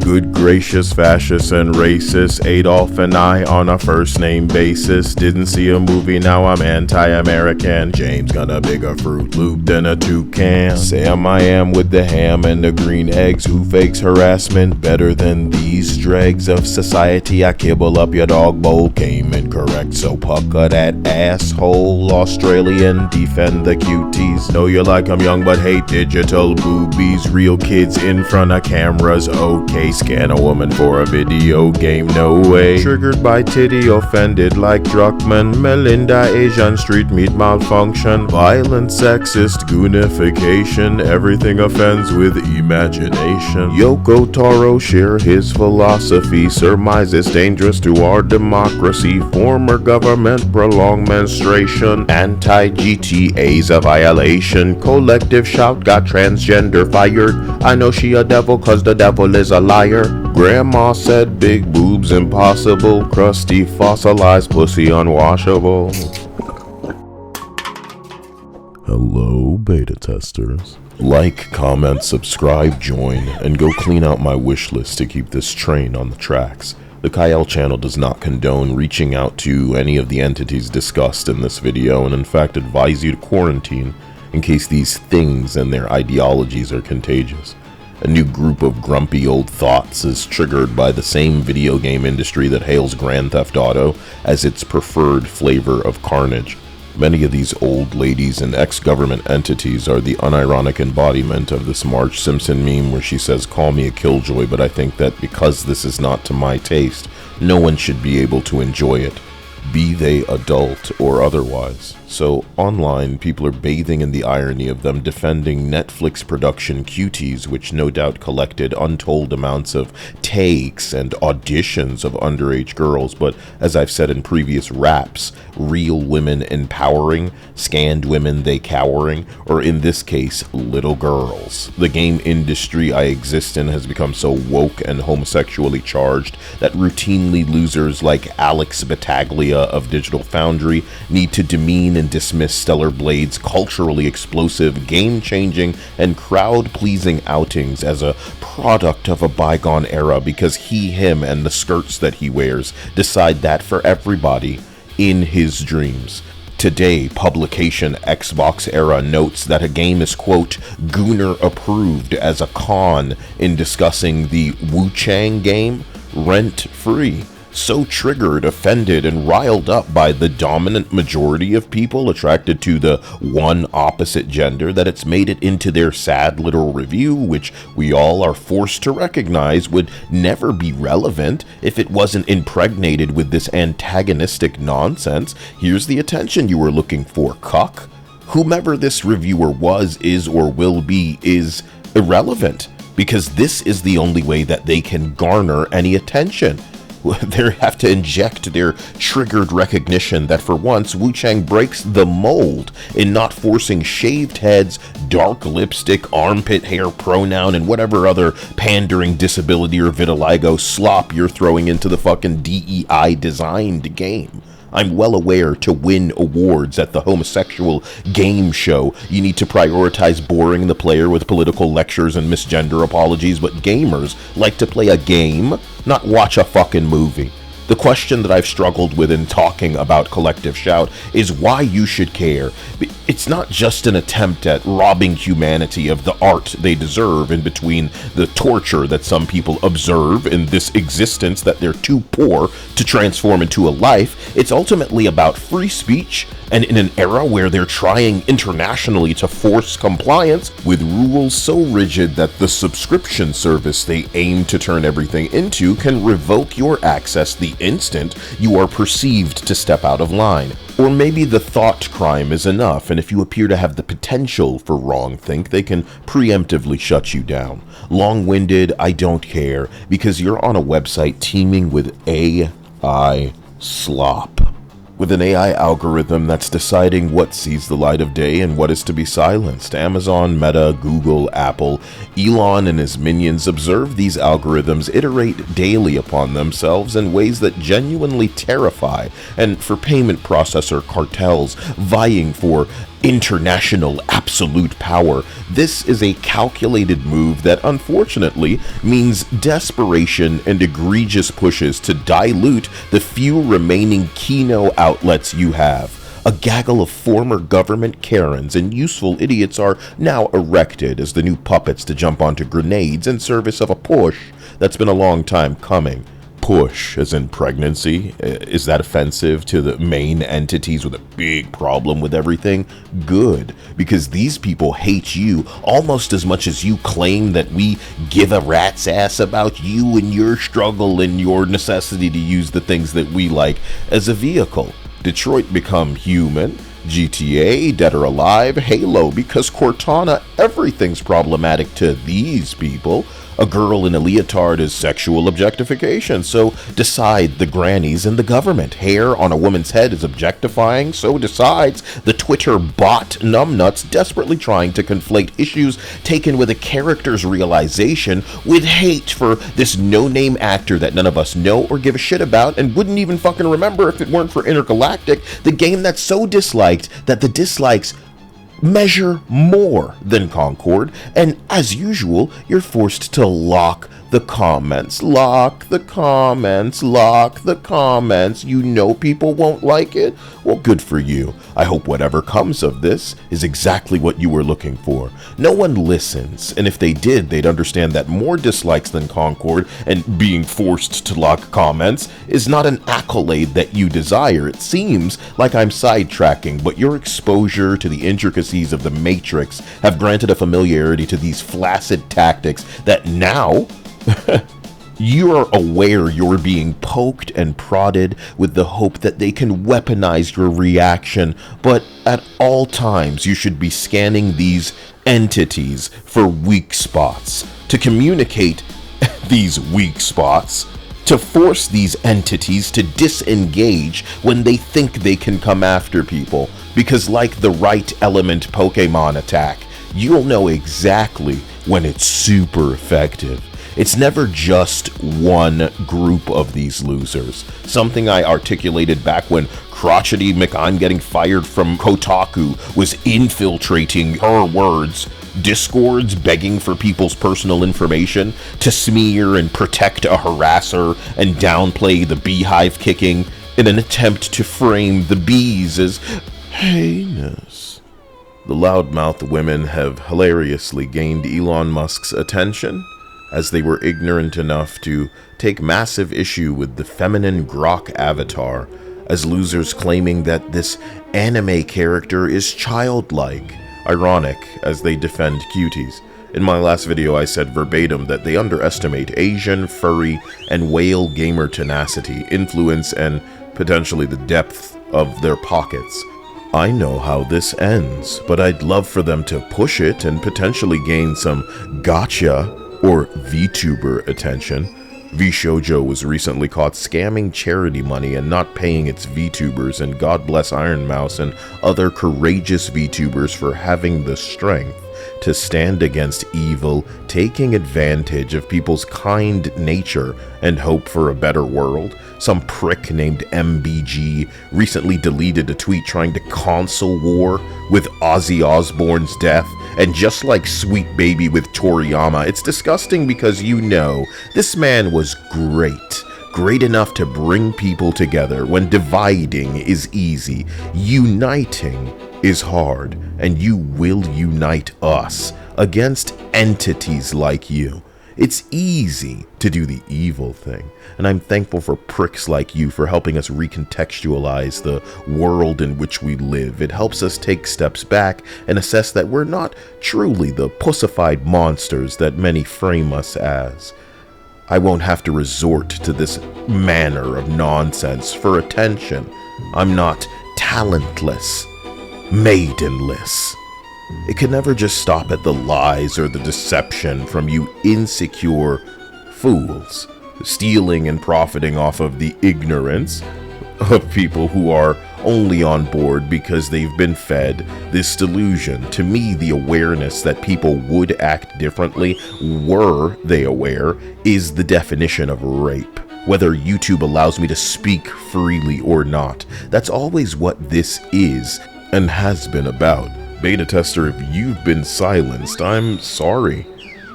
Good gracious, fascist and racist, Adolf and I on a first name basis. Didn't see a movie, now I'm anti-American. James got a bigger Fruit Loop than a toucan. Sam I am with the ham and the green eggs. Who fakes harassment better than these dregs of society? I kibble up your dog bowl, came incorrect, so pucker that asshole. Australian, defend the cuties. Know you like I'm young but hate digital boobies. Real kids in front of cameras, okay. Scan a woman for a video game, no way. Triggered by titty, offended like Druckmann. Melinda, Asian street meat malfunction. Violent, sexist, goonification. Everything offends with imagination. Yoko Taro share his philosophy. Surmise it's dangerous to our democracy. Former government prolonged menstruation. Anti-GTA's a violation. Collective shout got transgender fired. I know she a devil cause the devil is a liar. Grandma said big boobs impossible. Crusty fossilized pussy unwashable. Hello, beta testers. Like, comment, subscribe, join, and go clean out my wish list to keep this train on the tracks. The Kyle channel does not condone reaching out to any of the entities discussed in this video, and in fact advise you to quarantine in case these things and their ideologies are contagious. A new group of grumpy old thoughts is triggered by the same video game industry that hails Grand Theft Auto as its preferred flavor of carnage. Many of these old ladies and ex-government entities are the unironic embodiment of this Marge Simpson meme where she says, "Call me a killjoy, but I think that because this is not to my taste, no one should be able to enjoy it, be they adult or otherwise." So online, people are bathing in the irony of them defending Netflix production Cuties, which no doubt collected untold amounts of takes and auditions of underage girls, but as I've said in previous raps, real women empowering, scanned women they cowering, or in this case, little girls. The game industry I exist in has become so woke and homosexually charged that routinely losers like Alex Battaglia of Digital Foundry need to demean and dismiss Stellar Blade's culturally explosive, game-changing, and crowd-pleasing outings as a product of a bygone era because he, him, and the skirts that he wears decide that for everybody in his dreams. Today, Publication Xbox Era notes that a game is, quote, Gooner approved as a con in discussing the Wu Chang game, Rent-Free. So triggered, offended, and riled up by the dominant majority of people attracted to the one opposite gender that it's made it into their sad little review, which we all are forced to recognize would never be relevant if it wasn't impregnated with this antagonistic nonsense. Here's the attention you were looking for, cuck. Whomever this reviewer was, is, or will be is irrelevant, because this is the only way that they can garner any attention. They have to inject their triggered recognition that for once Wu Chang breaks the mold in not forcing shaved heads, dark lipstick, armpit hair pronoun, and whatever other pandering disability or vitiligo slop you're throwing into the fucking DEI designed game. I'm well aware to win awards at the homosexual game show, you need to prioritize boring the player with political lectures and misgender apologies, but gamers like to play a game, not watch a fucking movie. The question that I've struggled with in talking about Collective Shout is why you should care. It's not just an attempt at robbing humanity of the art they deserve in between the torture that some people observe in this existence that they're too poor to transform into a life. It's ultimately about free speech, and in an era where they're trying internationally to force compliance with rules so rigid that the subscription service they aim to turn everything into can revoke your access the instant you are perceived to step out of line. Or maybe the thought crime is enough, and if you appear to have the potential for wrongthink, they can preemptively shut you down. Long-winded, I don't care, because you're on a website teeming with AI slop. With an AI algorithm that's deciding what sees the light of day and what is to be silenced. Amazon, Meta, Google, Apple, Elon and his minions observe these algorithms iterate daily upon themselves in ways that genuinely terrify, and for payment processor cartels vying for international absolute power. This is a calculated move that unfortunately means desperation and egregious pushes to dilute the few remaining Kino outlets you have. A gaggle of former government Karens and useful idiots are now erected as the new puppets to jump onto grenades in service of a push that's been a long time coming. Push, as in pregnancy? Is that offensive to the main entities with a big problem with everything? Good, because these people hate you almost as much as you claim that we give a rat's ass about you and your struggle and your necessity to use the things that we like as a vehicle. Detroit Become Human, GTA, Dead or Alive, Halo, because Cortana, everything's problematic to these people. A girl in a leotard is sexual objectification, so decide the grannies and the government. Hair on a woman's head is objectifying, so decides the Twitter bot numbnuts desperately trying to conflate issues taken with a character's realization with hate for this no-name actor that none of us know or give a shit about and wouldn't even fucking remember if it weren't for Intergalactic, the game that's so disliked that the dislikes measure more than Concord, and as usual, you're forced to lock the comments. Lock the comments. Lock the comments. You know people won't like it? Well, good for you. I hope whatever comes of this is exactly what you were looking for. No one listens, and if they did, they'd understand that more dislikes than Concord and being forced to lock comments is not an accolade that you desire. It seems like I'm sidetracking, but your exposure to the intricacies of the Matrix have granted a familiarity to these flaccid tactics that now you are aware you're being poked and prodded with the hope that they can weaponize your reaction, but at all times you should be scanning these entities for weak spots, to communicate these weak spots, to force these entities to disengage when they think they can come after people, because like the right element Pokemon attack, you'll know exactly when it's super effective. It's never just one group of these losers. Something I articulated back when crotchety I'm getting fired from Kotaku was infiltrating her words, discords begging for people's personal information to smear and protect a harasser and downplay the beehive kicking in an attempt to frame the bees as heinous. The loudmouth women have hilariously gained Elon Musk's attention, as they were ignorant enough to take massive issue with the feminine grok avatar, as losers claiming that this anime character is childlike. Ironic, as they defend Cuties. In my last video I said verbatim that they underestimate Asian, furry, and whale gamer tenacity, influence, and potentially the depth of their pockets. I know how this ends, but I'd love for them to push it and potentially gain some gotcha or VTuber attention. VShojo was recently caught scamming charity money and not paying its VTubers, and God bless Iron Mouse and other courageous VTubers for having the strength to stand against evil, taking advantage of people's kind nature and hope for a better world. Some prick named MBG recently deleted a tweet trying to console war with Ozzy Osbourne's death, and just like Sweet Baby with Toriyama, it's disgusting because you know this man was great enough to bring people together when dividing is easy. Uniting is hard, and you will unite us against entities like you. It's easy to do the evil thing, and I'm thankful for pricks like you for helping us recontextualize the world in which we live. It helps us take steps back and assess that we're not truly the pussified monsters that many frame us as. I won't have to resort to this manner of nonsense for attention. I'm not talentless, maidenless. It can never just stop at the lies or the deception from you insecure fools, stealing and profiting off of the ignorance of people who are only on board because they've been fed this delusion. To me, the awareness that people would act differently were they aware is the definition of rape. Whether YouTube allows me to speak freely or not, that's always what this is and has been about. Beta tester, if you've been silenced, I'm sorry.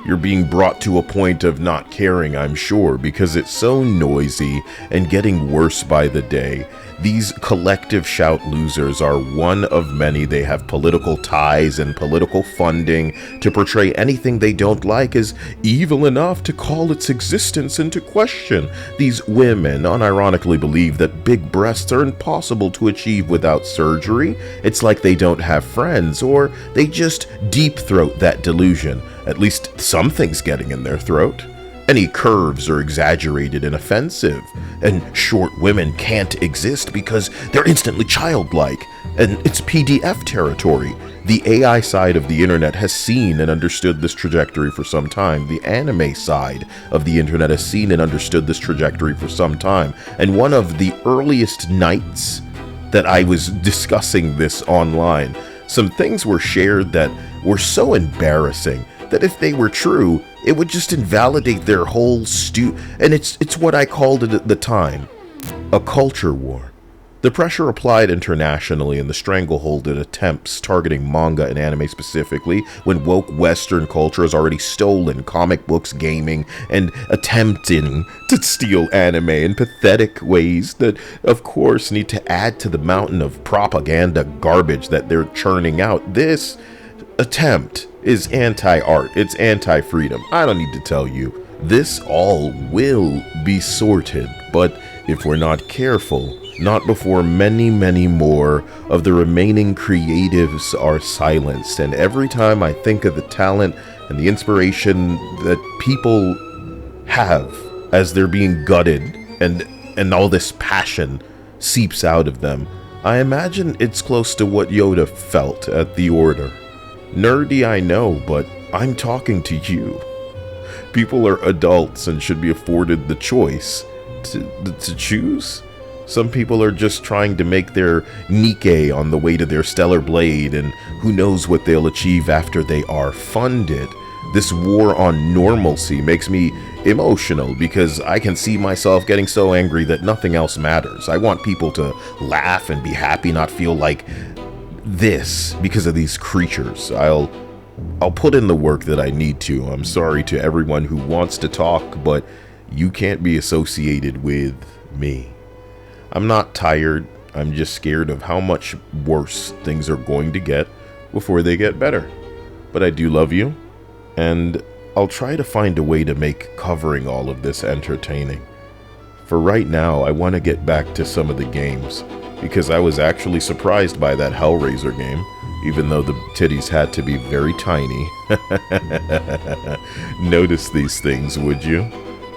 You're being brought to a point of not caring, I'm sure, because it's so noisy and getting worse by the day. These collective shout losers are one of many. They have political ties and political funding to portray anything they don't like as evil enough to call its existence into question. These women unironically believe that big breasts are impossible to achieve without surgery. It's like they don't have friends, or they just deep throat that delusion. At least something's getting in their throat. Any curves are exaggerated and offensive, and short women can't exist because they're instantly childlike, and it's PDF territory. The AI side of the internet has seen and understood this trajectory for some time. The anime side of the internet has seen and understood this trajectory for some time, and one of the earliest nights that I was discussing this online, some things were shared that were so embarrassing that if they were true, it would just invalidate their whole and it's what I called it at the time, a culture war. The pressure applied internationally and the stranglehold it attempts targeting manga and anime specifically, when woke Western culture has already stolen comic books, gaming, and attempting to steal anime in pathetic ways that, of course, need to add to the mountain of propaganda garbage that they're churning out. This attempt is anti-art, it's anti-freedom. I don't need to tell you. This all will be sorted, but if we're not careful, not before many, many more of the remaining creatives are silenced. And every time I think of the talent and the inspiration that people have as they're being gutted and all this passion seeps out of them, I imagine it's close to what Yoda felt at the Order. Nerdy, I know, but I'm talking to you. People are adults and should be afforded the choice to choose. Some people are just trying to make their Nikkei on the way to their stellar blade, and who knows what they'll achieve after they are funded. This war on normalcy makes me emotional because I can see myself getting so angry that nothing else matters. I want people to laugh and be happy, not feel like this because of these creatures. I'll put in the work that I need to. I'm sorry to everyone who wants to talk, but you can't be associated with me. I'm not tired. I'm just scared of how much worse things are going to get before they get better. But I do love you, and I'll try to find a way to make covering all of this entertaining. For right now, I want to get back to some of the games, because I was actually surprised by that Hellraiser game, even though the titties had to be very tiny. Notice these things, would you?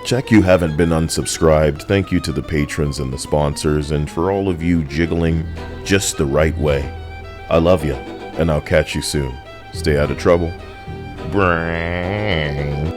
Check you haven't been unsubscribed. Thank you to the patrons and the sponsors, and for all of you jiggling just the right way. I love you, and I'll catch you soon. Stay out of trouble. Brang.